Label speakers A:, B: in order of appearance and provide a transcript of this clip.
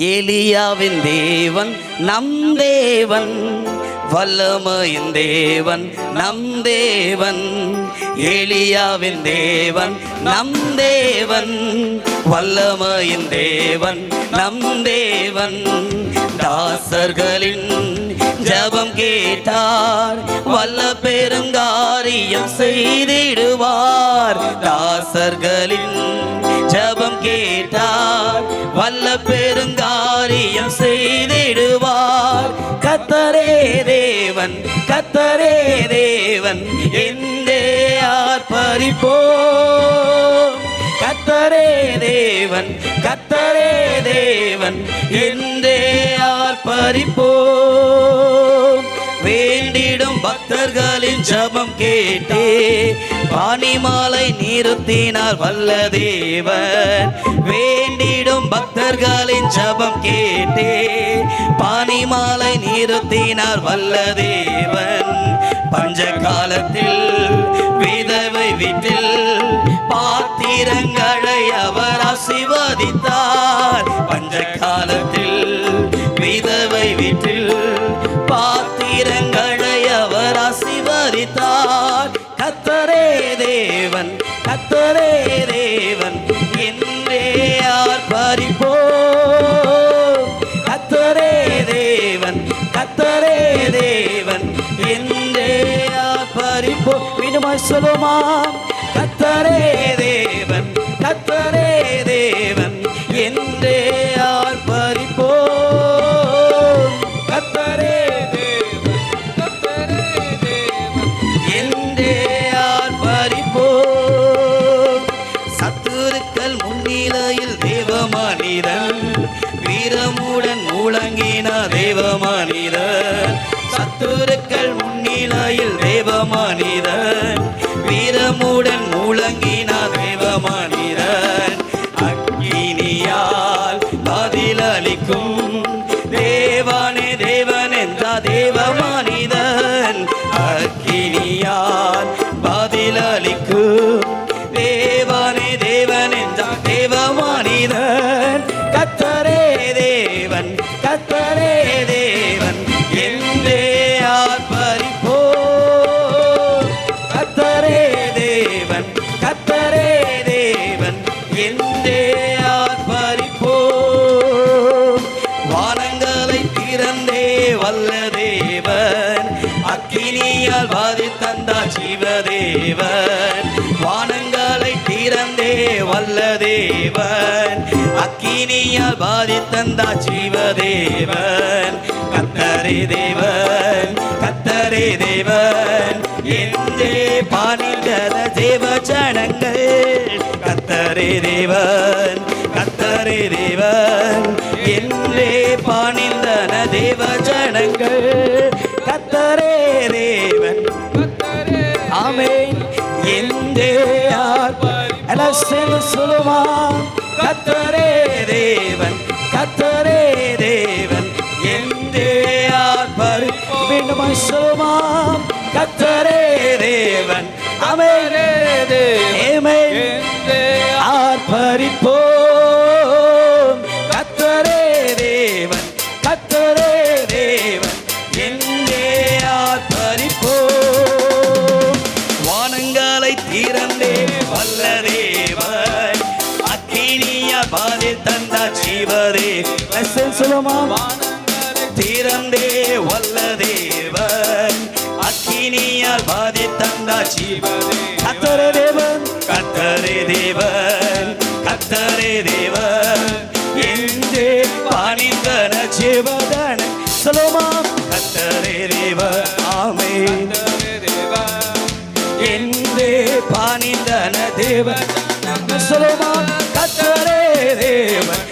A: எலியாவின் தேவன் நம் தேவன், வல்லமையின் தேவன் நம் தேவன். எலியாவின் தேவன் நம் தேவன், வல்லமையின் தேவன் நம் தேவன். தாசர்களின் ஜபம் கேட்டார், வல்ல பெருங்காரியம் செய்திடுவார். தாசர்களின் ஜபம் கேட்டார், வல்ல பெருங்காரியம் செய்திடுவார். கர்த்தரே தேவன், கர்த்தரே தேவன் என்றே ஆர்ப்பரிப்போம். கர்த்தரே தேவன், கர்த்தரே தேவன் என்றே ஆர்ப்பரிப்போம். வேண்டிடும் பக்தர்களின் ஜபம் கேட்டே பானிமாலை நிறுத்தினார் வல்ல தேவன். வேண்டிடும் பக்தர்களின் ஜபம் கேட்டே பானிமாலை நிறுத்தினார் வல்ல தேவன். பஞ்ச காலத்தில் விதவை வீட்டில் பாத்திரங்களை அவர் ஆசீர்வதித்தார். பஞ்ச காலத்தில் விதவை வீட்டில் பாத்திரங்களை அவர் ஆசீர்வதித்தார். கர்த்தரே தேவன், கர்த்தரே தேவன் என்றே ஆர்ப்பரிப்போம். கர்த்தரே தேவன், கர்த்தரே தேவன் என்றே ஆர்ப்பரிப்போம். மீண்டுமாய் சொல்லுமா, கர்த்தரே தேவன், கர்த்தரே தேவன் என்றே ஆர்ப்பரிப்போம். கர்த்தரே தேவன், கர்த்தரே தேவன் என்றே ஆர்ப்பரிப்போம். சத்துருக்கள் முன்னிலையில் தேவ மனிதன், வீரமுடன் முழங்கின தேவ மனிதன். சத்துருக்கள் முன்னிலையில் தேவ மனிதன், வீரமுடன் முழங்கின தேவ மனிதன். அக்கினியால் பதிலளிக்கும் தேவனே தேவன் என்ற தேவ மனிதன். அக்கினியால் பதிலளிக்கும் தேவனே தேவன் என்ற தேவ மனிதன். கர்த்தரே தேவன், கர்த்தரே தேவன் என்றே ஆர்ப்பரிப்போம். கர்த்தரே தேவன், கர்த்தரே தேவன் என்றே ஆர்ப்பரிப்போம். வானங்களை திறந்தே வல்ல தேவன், அக்கினியால் வாதி தந்தார் ஜீவதேவன். வானங்களை திறந்தே வல்ல தேவன், அக்கினியால் வாதி தந்தார் ஜீவதேவன். கர்த்தரே தேவன், கர்த்தரே தேவன் என்றே பாணிந்தன தேவ ஜனங்கள். கர்த்தரே தேவன், கர்த்தரே தேவன் என்றே பாணிந்தன தேவ ஜனங்கள். கர்த்தரே தேவன், ஆமென் என்றே ஆர்ப்பரிப்போம். சொல்லுமா, கர்த்தரே தேவன், கர்த்தரே தேவன் என்றே ஆர்ப்பரிப்போம். மீண்டும் சொல்லுமா, கர்த்தரே தேவன், ஆமென் என்றே ஆர்ப்பரிப்போம். கர்த்தரே தேவன், கர்த்தரே தேவன் என்றே ஆர்ப்பரிப்போம். வானங்களை திறந்தே வல்ல தேவன், அக்கினியால் வாதி தந்தார் ஜீவதேவன். சொல்லுமா, வானங்களை திறந்தே வல்ல தேவன், அக்கினியால் வாதி தந்தார் ஜீவதேவன். கர்த்தரே தேவன், கர்த்தரே தேவன், கர்த்தரே தேவன் என்றே பாணிந்தன ஜீவதன. சொல்லுமா, கர்த்தரே தேவன், ஆமென் என்றே பாணிந்தன தேவன். சொல்லுமா, கர்த்தரே தேவன்,